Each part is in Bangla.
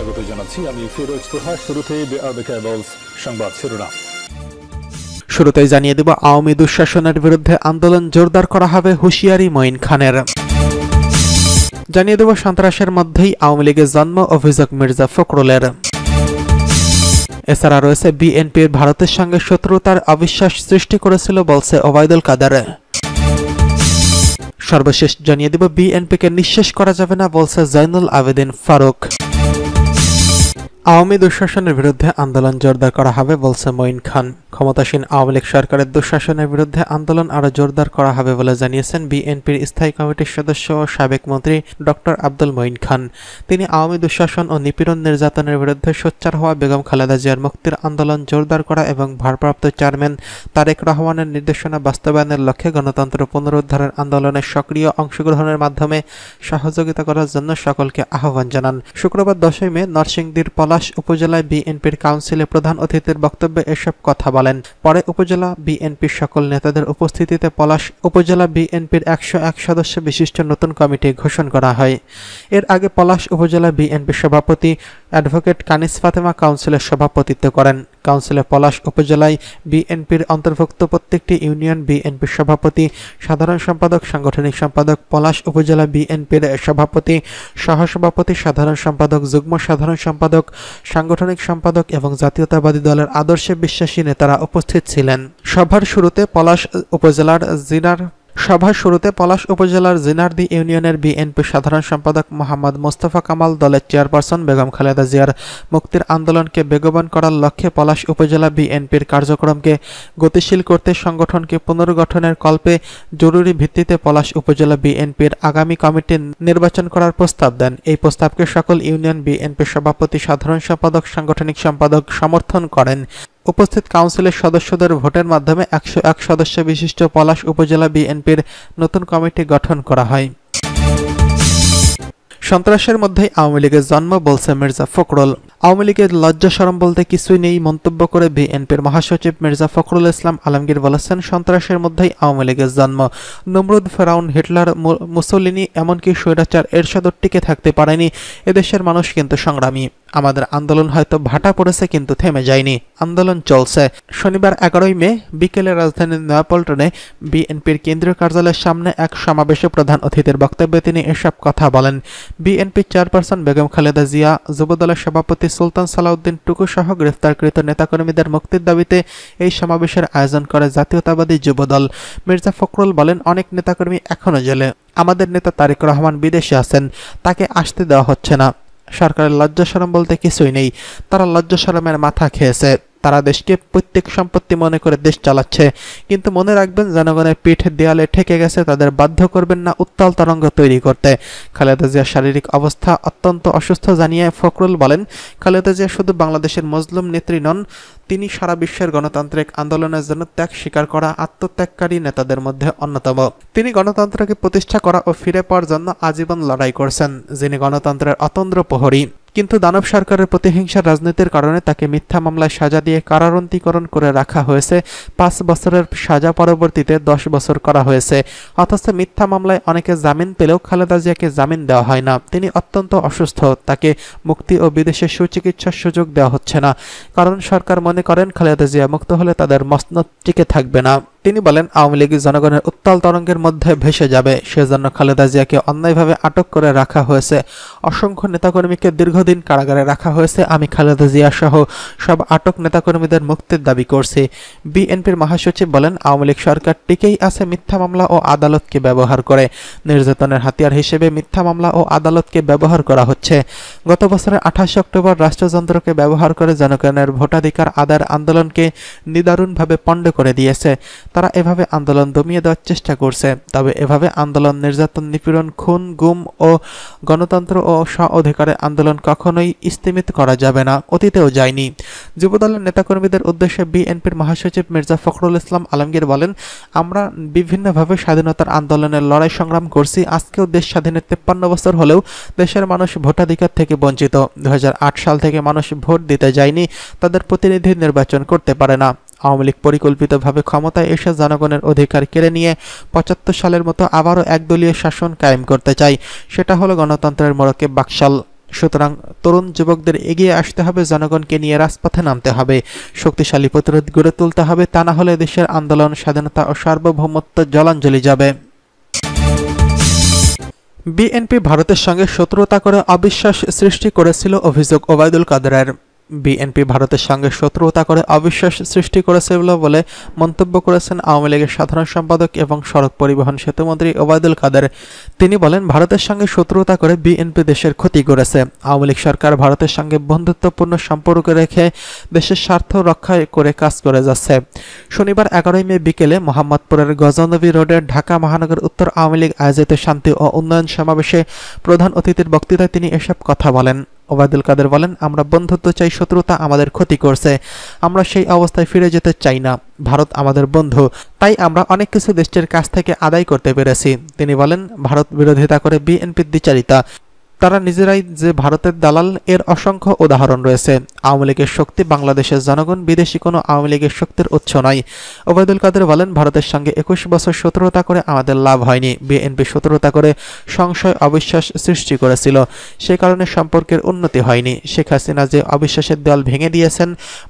স্বাগত জানাচ্ছি আমি ফিরোজ তোহা। শুরুতেই সংবাদ শিরোনাম। শুরুতেই জানিয়ে দেব, আওয়ামী দুঃশাসনের বিরুদ্ধে আন্দোলন জোরদার করা হবে, হুঁশিয়ারি মঈন খানের। জানিয়ে দেব, সন্ত্রাসের মধ্যেই আওয়ামী লীগের জন্ম, অভিযোগ মির্জা ফখরুলের। এছাড়া রয়েছে বিএনপির ভারতের সঙ্গে শত্রুতার অবিশ্বাস সৃষ্টি করেছিল বলছে ওবায়দুল কাদের। সর্বশেষ জানিয়ে দেব, বিএনপিকে নিঃশেষ করা যাবে না বলছে জয়নুল আবেদিন ফারুক। আওয়ামী দুঃশাসনের বিরুদ্ধে আন্দোলন জোরদার করা হবে বলছে মঈন খান। ক্ষমতাসীন আওয়ামী লীগ সরকারের দুঃশাসনের বিরুদ্ধে আন্দোলন আরও জোরদার করা হবে বলে জানিয়েছেন বিএনপির স্থায়ী কমিটির সদস্য ও সাবেক মন্ত্রী ডক্টর আব্দুল মঈন খান। তিনি আওয়ামী দুঃশাসন ও নিপীড়ন নির্যাতনের বিরুদ্ধে সোচ্চার হওয়া বেগম খালেদা জিয়ার মুক্তির আন্দোলন জোরদার করা এবং ভারপ্রাপ্ত চেয়ারম্যান তারেক রহমানের নির্দেশনা বাস্তবায়নের লক্ষ্যে গণতন্ত্র পুনরুদ্ধারের আন্দোলনে সক্রিয় অংশগ্রহণের মাধ্যমে সহযোগিতা করার জন্য সকলকে আহ্বান জানান। শুক্রবার 10 মে নরসিংদীর পলাশ উপজেলায় বিএনপির কাউন্সিলে প্রধান অতিথির বক্তব্যে এসব কথা বলেন। পরে উপজেলা বিএনপির সকল নেতাদের উপস্থিতিতে পলাশ উপজেলা বিএনপির 101 সদস্য বিশিষ্ট নতুন কমিটি ঘোষণা করা হয়। এর আগে পলাশ উপজেলা বিএনপির সভাপতি অ্যাডভোকেট কানিস ফাতেমা কাউন্সিলের সভাপতিত্ব করেন। কাউন্সিলে পলাশ উপজেলায় বিএনপির অন্তর্ভুক্ত প্রত্যেকটি ইউনিয়ন বিএনপির সভাপতি, সাধারণ সম্পাদক, সাংগঠনিক সম্পাদক, পলাশ উপজেলা বিএনপির সভাপতি, সহসভাপতি, সাধারণ সম্পাদক, যুগ্ম সাধারণ সম্পাদক, সাংগঠনিক সম্পাদক এবং জাতীয়তাবাদী দলের আদর্শে বিশ্বাসী নেতারা উপস্থিত ছিলেন। সভার শুরুতে পলাশ উপজেলার জিনারদি ইউনিয়নের বিএনপি সাধারণ সম্পাদক মোহাম্মদ মোস্তফা কামাল দলের চেয়ারপারসন বেগম খালেদা জিয়ার মুক্তির আন্দোলনকে বেগবান করার লক্ষ্যে পলাশ উপজেলা বিএনপির কার্যক্রমকে গতিশীল করতে সংগঠনকে পুনর্গঠনের কল্পে জরুরি ভিত্তিতে পলাশ উপজেলা বিএনপির আগামী কমিটি নির্বাচন করার প্রস্তাব দেন। এই প্রস্তাবকে সকল ইউনিয়ন বিএনপির সভাপতি, সাধারণ সম্পাদক, সাংগঠনিক সম্পাদক সমর্থন করেন। উপস্থিত কাউন্সিলের সদস্যদের ভোটের মাধ্যমে 101 সদস্য বিশিষ্ট পলাশ উপজেলা বিএনপির নতুন কমিটি গঠন করা হয়। সন্ত্রাসের মধ্যেই আওয়ামী লীগের জন্ম বলছে মির্জা ফখরুল। আওয়ামী লীগের লজ্জা শরম বলতে কিছুই নেই মন্তব্য করে বিএনপির মহাসচিব মির্জা ফখরুল ইসলাম আলমগীর বলেছেন, সন্ত্রাসের মধ্যেই আওয়ামী লীগের জন্ম। নমরুদ, ফেরাউন, হিটলার, মুসোলিনি এমনকি স্বৈরাচার এরশাদও টিকে থাকতে পারেনি। এদেশের মানুষ কিন্তু সংগ্রামী। আমাদের আন্দোলন হয়তো ভাটা পড়েছে কিন্তু থেমে যায়নি, আন্দোলন চলছে। শনিবার 11 মে বিকেলে রাজধানীর নয়াপল্টনে বিএনপির কেন্দ্রীয় কার্যালয়ের সামনে এক সমাবেশে প্রধান অতিথির বক্তব্যে তিনি এসব কথা বলেন। বিএনপির চেয়ারপারসন বেগম খালেদা জিয়া, যুবদলের সভাপতি সুলতান সালাউদ্দিন টুকু সহ গ্রেফতারকৃত নেতাকর্মীদের মুক্তির দাবিতে এই সমাবেশের আয়োজন করে জাতীয়তাবাদী যুবদল। মির্জা ফখরুল বলেন, অনেক নেতাকর্মী এখনো জেলে। আমাদের নেতা তারেক রহমান বিদেশে আছেন, তাকে আসতে দেওয়া হচ্ছে না। সরকারের লজ্জা শরম বলতে কিছুই নেই। তারা লজ্জা শরমের মাথা খেয়েছে। তারা দেশকে প্রত্যেক সম্পত্তি মনে করে দেশ চালাচ্ছে। কিন্তু মনে রাখবেন, জনগণের পিঠ দেয়ালে ঠেকে গেছে, তাদের বাধ্য করবেন না উত্তাল তরঙ্গ তৈরি করতে। খালেদা জিয়ার শারীরিক অবস্থা অত্যন্ত অসুস্থ জানিয়ে ফখরুল বলেন, খালেদা জিয়া শুধু বাংলাদেশের মজলুম নেত্রী নন, তিনি সারা বিশ্বের গণতান্ত্রিক আন্দোলনের জন্য ত্যাগ স্বীকার করা আত্মত্যাগকারী নেতাদের মধ্যে অন্যতম। তিনি গণতন্ত্রকে প্রতিষ্ঠা করা ও ফিরে পাওয়ার জন্য আজীবন লড়াই করছেন। যিনি গণতন্ত্রের অতন্দ্র প্রহরী। কিন্তু দানব সরকারের প্রতিহিংসার রাজনীতির কারণে তাকে মিথ্যা মামলায় সাজা দিয়ে কারারুদ্ধকরণ করে রাখা হয়েছে। 5 বছরের সাজা পরবর্তীতে 10 বছর করা হয়েছে। অথচ মিথ্যা মামলায় অনেকে জামিন পেলেও খালেদা জিয়াকে জামিন দেওয়া হয় না। তিনি অত্যন্ত অসুস্থ, তাকে মুক্তি ও বিদেশে সুচিকিৎসার সুযোগ দেওয়া হচ্ছে না। কারণ সরকার মনে করেন খালেদা জিয়া মুক্ত হলে তাদের মসনদ টিকে থাকবে না। তিনি বলেন, আওয়ামী লীগ জনগণের উত্তাল তরঙ্গের মধ্যে ভেসে যাবে, সেজন্য খালেদা জিয়াকে অন্যায়ভাবে আটক করে রাখা হয়েছে। অসংখ্য নেতাকর্মীকে দীর্ঘদিন কারাগারে রাখা হয়েছে। আমি খালেদা জিয়া সহ সব আটক নেতাকর্মীদের মুক্তির দাবি করছি। বিএনপির মহাসচিব বলেন, আওয়ামী লীগ সরকার টিকেই আছে মিথ্যা মামলা ও আদালতকে ব্যবহার করে। নির্যাতনের হাতিয়ার হিসেবে মিথ্যা মামলা ও আদালতকে ব্যবহার করা হচ্ছে। গত বছরের 28 অক্টোবর রাষ্ট্রযন্ত্রকে ব্যবহার করে জনগণের ভোটাধিকার আদায়ের আন্দোলনকে নিদারুণভাবে পণ্ড করে দিয়েছে। তারা এভাবে আন্দোলন দমিয়ে দেওয়ার চেষ্টা করছে। তবে এভাবে আন্দোলন, নির্যাতন, নিপীড়ন, খুন, গুম ও গণতন্ত্র ও স্ব অধিকারের আন্দোলন কখনোই স্থিমিত করা যাবে না, অতীতেও যায়নি। যুবদলের নেতাকর্মীদের উদ্দেশ্যে বিএনপির মহাসচিব মির্জা ফখরুল ইসলাম আলমগীর বলেন, আমরা বিভিন্নভাবে স্বাধীনতার আন্দোলনের লড়াই সংগ্রাম করছি। আজকেও দেশ স্বাধীনের 53 বছর হলেও দেশের মানুষ ভোটাধিকার থেকে বঞ্চিত। 2008 সাল থেকে মানুষ ভোট দিতে যায়নি, তাদের প্রতিনিধি নির্বাচন করতে পারে না। আওয়ামী লীগ পরিকল্পিতভাবে ক্ষমতায় এসে জনগণের অধিকার কেড়ে নিয়ে 75 সালের মতো আবারও একদলীয় শাসন কায়েম করতে চায়। সেটা হলো গণতন্ত্রের মোড়কে বাকশাল। সুতরাং তরুণ যুবকদের এগিয়ে আসতে হবে, জনগণকে নিয়ে রাজপথে নামতে হবে, শক্তিশালী প্রতিরোধ গড়ে তুলতে হবে, তা না হলে দেশের আন্দোলন, স্বাধীনতা ও সার্বভৌমত্ব জলাঞ্জলি যাবে। বিএনপি ভারতের সঙ্গে শত্রুতা করে অবিশ্বাস সৃষ্টি করেছিল, অভিযোগ ওবায়দুল কাদেরের। বিএনপি ভারতের সঙ্গে শত্রুতা করে অবিশ্বাস সৃষ্টি করেছিল বলে মন্তব্য করেছেন আওয়ামী লীগের সাধারণ সম্পাদক এবং সড়ক পরিবহন সেতুমন্ত্রী ওবায়দুল কাদের। তিনি বলেন, ভারতের সঙ্গে শত্রুতা করে বিএনপি দেশের ক্ষতি করেছে। আওয়ামী লীগ সরকার ভারতের সঙ্গে বন্ধুত্বপূর্ণ সম্পর্ক রেখে দেশের স্বার্থ রক্ষা করে কাজ করে যাচ্ছে। শনিবার 11 মে বিকেলে মোহাম্মদপুরের গজনবী রোডের ঢাকা মহানগর উত্তর আওয়ামী লীগ আয়োজিত শান্তি ও উন্নয়ন সমাবেশে প্রধান অতিথির বক্তৃতায় তিনি এসব কথা বলেন। ওবায়দুল কাদের বলেন, আমরা বন্ধুত্ব চাই, শত্রুতা আমাদের ক্ষতি করছে। আমরা সেই অবস্থায় ফিরে যেতে চাই না। ভারত আমাদের বন্ধু, তাই আমরা অনেক কিছু দেশের কাছ থেকে আদায় করতে পেরেছি। তিনি বলেন, ভারত বিরোধিতা করে বিএনপির দ্বিচারিতা। তারা নিজেরাই যে ভারতের দালাল, এর অসংখ্য উদাহরণ রয়েছে। আওয়ামী লীগের শক্তি বাংলাদেশের জনগণ, বিদেশি কোনো আওয়ামী লীগের শক্তির উৎস নয়। ওবায়দুল কাদের বলেন, ভারতের সঙ্গে 21 বছর শত্রুতা করে আমাদের লাভ হয়নি। বিএনপি শত্রুতা করে সংশয়, অবিশ্বাস সৃষ্টি করেছিল, সে কারণে সম্পর্কের উন্নতি হয়নি। শেখ হাসিনা যে অবিশ্বাসের দেওয়াল ভেঙে দিয়েছেন,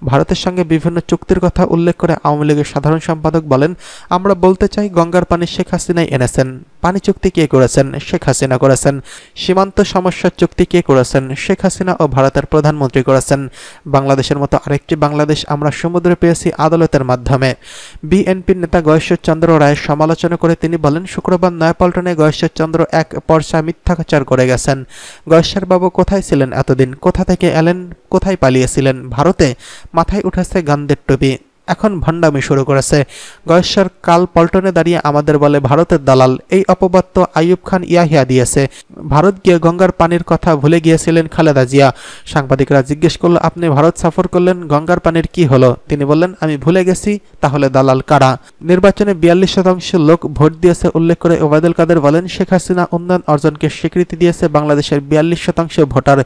ভারতের সঙ্গে বিভিন্ন চুক্তির কথা উল্লেখ করে আওয়ামী লীগের সাধারণ সম্পাদক বলেন, আমরা বলতে চাই, গঙ্গার পানি শেখ হাসিনাই এনেছেন। পানি চুক্তি কে করেছেন? শেখ হাসিনা করেছেন। সীমান্ত সমস্যার চুক্তি কে করেছেন? শেখ হাসিনা ও ভারতের প্রধানমন্ত্রী করেছেন। বাংলাদেশের মতো আরেকটি বাংলাদেশ আমরা সমুদ্রে পেয়েছি আদালতের মাধ্যমে। বিএনপির নেতা গয়েশ্বরচন্দ্র রায়ের সমালোচনা করে তিনি বলেন, শুক্রবার নয়াপল্টনে গয়েশ্বরচন্দ্র এক পর্চা মিথ্যাচার করে গেছেন। গয়েশ্বরবাবু কোথায় ছিলেন এতদিন? কোথা থেকে এলেন? কোথায় পালিয়েছিলেন? ভারতে? মাথায় উঠেছে গান্দের টুপি, এখন ভণ্ডামি শুরু করেছে। গয়েশ্বর কাল পল্টনে দাঁড়িয়ে আমাদের বলে ভারতের দালাল। এই অপবাদ তো আইয়ুব খান ইয়াহিয়া দিয়েছে। ভারত গিয়ে গঙ্গার পানির কথা ভুলে গিয়েছিলেন খালেদা জিয়া। সাংবাদিকরা জিজ্ঞেস করল, আপনি ভারত সফর করলেন, গঙ্গার পানির কি হলো? তিনি বললেন, আমি ভুলে গেছি। তাহলে দালাল কারা? নির্বাচনে 42% লোক ভোট দিয়েছে উল্লেখ করে ওবায়দুল কাদের বলেন, শেখ হাসিনা উন্নয়ন অর্জনকে স্বীকৃতি দিয়েছে বাংলাদেশের 42% ভোটার।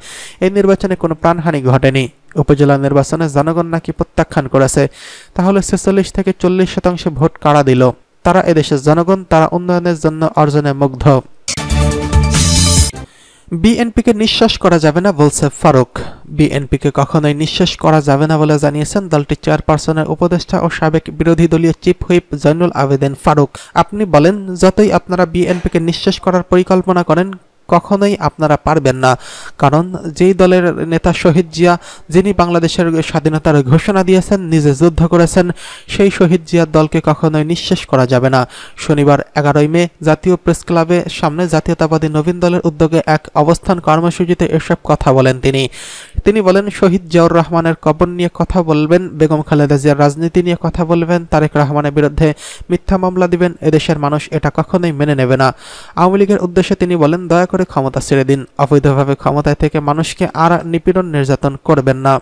এই নির্বাচনে কোনো প্রাণহানি ঘটেনি। উপজেলা নির্বাচনে জনগণ নাকি প্রত্যাখ্যান করেছে। তাহলে 46 থেকে 40% ভোট কারা দিল? তারা এদেশের জনগণ, তারা উন্নয়নের জন্য অর্জনে মুগ্ধ। বিএনপিকে নিঃশ্বাস করা যাবে না বলছে ফারুক। বিএনপিকে কখনোই নিঃশ্বাস করা যাবে না বলে জানিয়েছেন দলটির চেয়ারপারসনের উপদেষ্টা ও সাবেক বিরোধী দলীয় চিফ হুইপ জয়নুল আবেদিন ফারুক। আপনি বলেন, যতই আপনারা বিএনপিকে নিঃশ্বাস করার পরিকল্পনা করেন, কখনোই আপনারা পারবেন না। কারণ যেই দলের নেতা শহীদ জিয়া, যিনি বাংলাদেশের স্বাধীনতার ঘোষণা দিয়েছেন, নিজে যুদ্ধ করেছেন, সেই শহীদ জিয়ার দলকে কখনোই নিঃশেষ করা যাবে না। শনিবার 11 মে জাতীয় প্রেস ক্লাবের সামনে জাতীয়তাবাদী নবীন দলের উদ্যোগে এক অবস্থান কর্মসূচিতে এসব কথা বলেন তিনি বলেন, শহীদ জিয়াউর রহমানের কবর নিয়ে কথা বলবেন, বেগম খালেদা জিয়ার রাজনীতি নিয়ে কথা বলবেন, তারেক রহমানের বিরুদ্ধে মিথ্যা মামলা দিবেন। এদেশের মানুষ এটা কখনোই মেনে নেবে না। আওয়ামী লীগের উদ্দেশ্যে তিনি বলেন, দয়া করে ক্ষমতা ছেড়ে দিন। অবৈধভাবে ক্ষমতায় থেকে মানুষকে আর নিপীড়ন, নির্যাতন করবেন না।